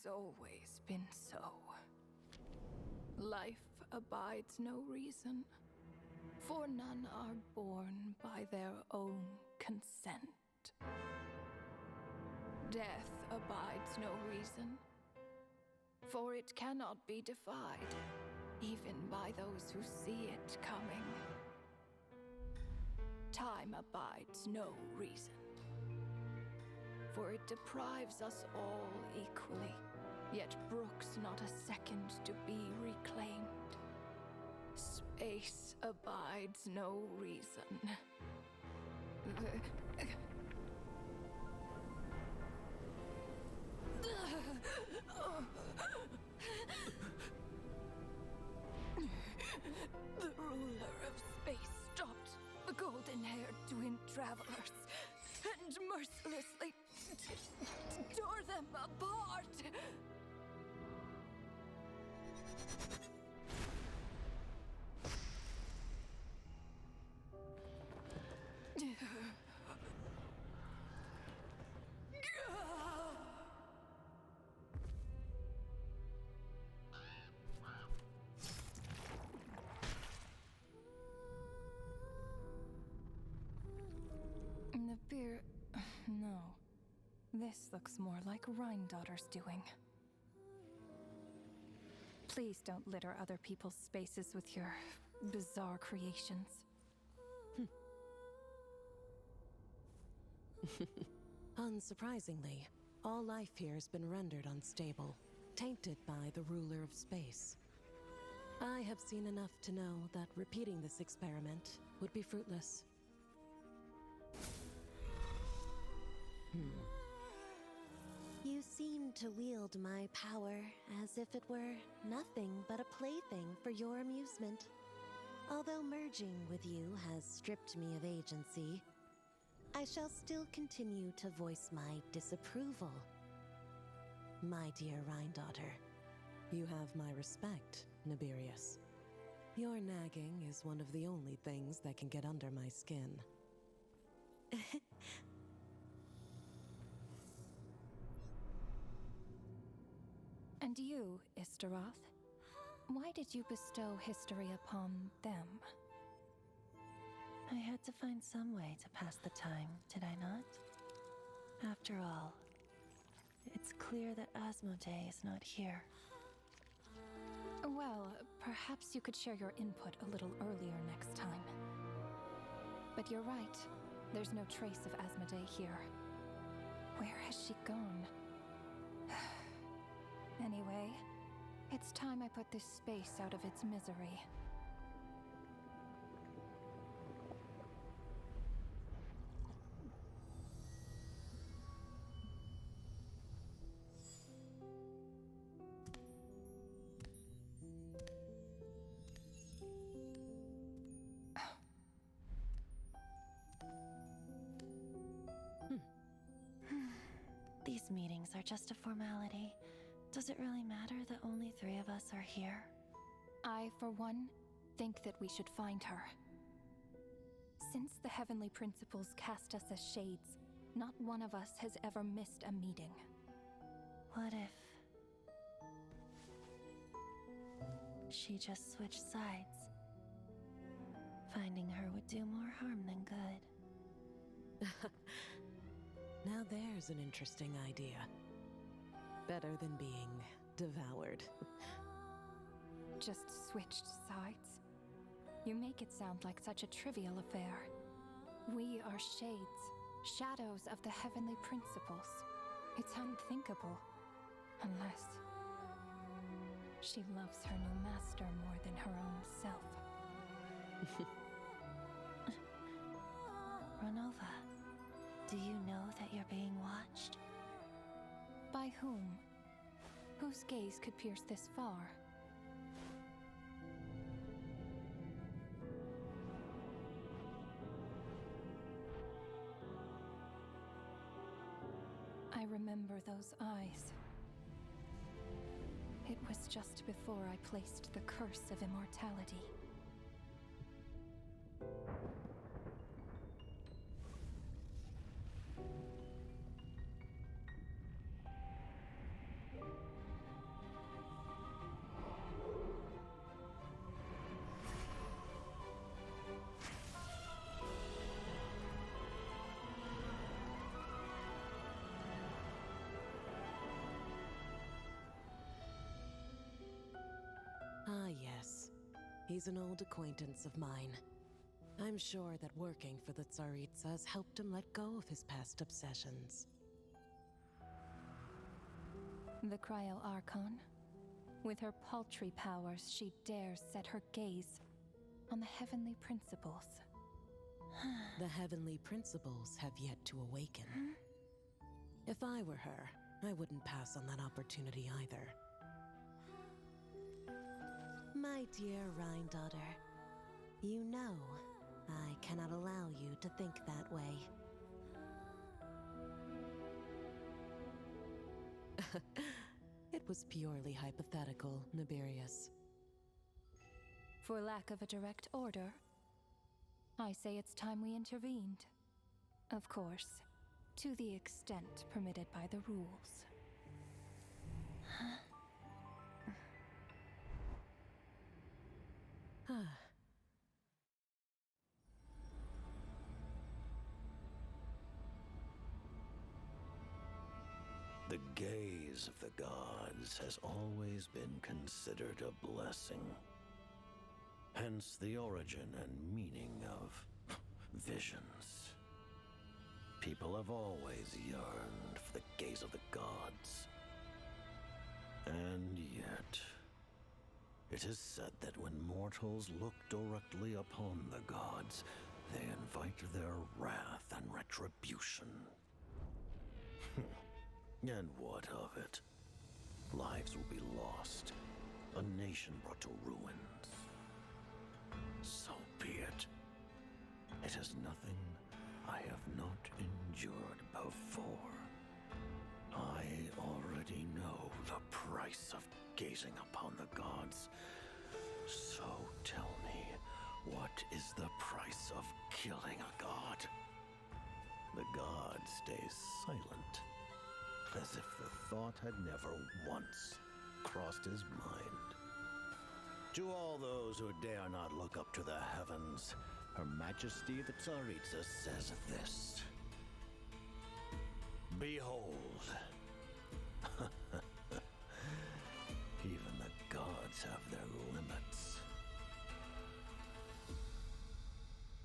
has always been so. Life abides no reason, for none are born by their own consent. Death abides no reason, for it cannot be defied, even by those who see it coming. Time abides no reason, for it deprives us all equally, yet brooks not a second to be reclaimed. Space abides no reason. The ruler of space stopped the golden-haired twin travelers and mercilessly tore them apart. The beer... No. This looks more like Rhine-daughter's doing. Please don't litter other people's spaces with your bizarre creations. Unsurprisingly, all life here has been rendered unstable, tainted by the ruler of space. I have seen enough to know that repeating this experiment would be fruitless. You seem to wield my power as if it were nothing but a plaything for your amusement. Although merging with you has stripped me of agency, I shall still continue to voice my disapproval. My dear Rhine-daughter. You have my respect, Nibirius. Your nagging is one of the only things that can get under my skin. And you, Istaroth, why did you bestow history upon them? I had to find some way to pass the time, did I not? After all, it's clear that Asmodee is not here. Well, perhaps you could share your input a little earlier next time. But you're right. There's no trace of Asmodee here. Where has she gone? Anyway, it's time I put this space out of its misery. These meetings are just a formality. Does it really matter that only 3 of us are here? I, for one, think that we should find her. Since the heavenly principles cast us as shades, not one of us has ever missed a meeting. What if she just switched sides? Finding her would do more harm than good. Now there's an interesting idea. Better than being devoured. Just switched sides? You make it sound like such a trivial affair. We are shades, shadows of the heavenly principles. It's unthinkable. Unless she loves her new master more than her own self. Renova, do you know that you're being watched? By whom? Whose gaze could pierce this far? I remember those eyes. It was just before I placed the curse of immortality. He's an old acquaintance of mine. I'm sure that working for the Tsaritsa has helped him let go of his past obsessions. The Cryo Archon. With her paltry powers, she dares set her gaze on the heavenly principles. The heavenly principles have yet to awaken. If I were her, I wouldn't pass on that opportunity either. My dear Rhine daughter, you know I cannot allow you to think that way. It was purely hypothetical, Nibirius. For lack of a direct order, I say it's time we intervened. Of course, to the extent permitted by the rules. The gaze of the gods has always been considered a blessing. Hence the origin and meaning of visions. People have always yearned for the gaze of the gods. And yet, it is said that when mortals look directly upon the gods, they invite their wrath and retribution. And what of it? Lives will be lost, a nation brought to ruins. So be it. It is nothing I have not endured before. I already know the price of gazing upon the gods. So tell me, what is the price of killing a god? The god stays silent, as if the thought had never once crossed his mind. To all those who dare not look up to the heavens, Her Majesty the Tsaritsa says this: Behold,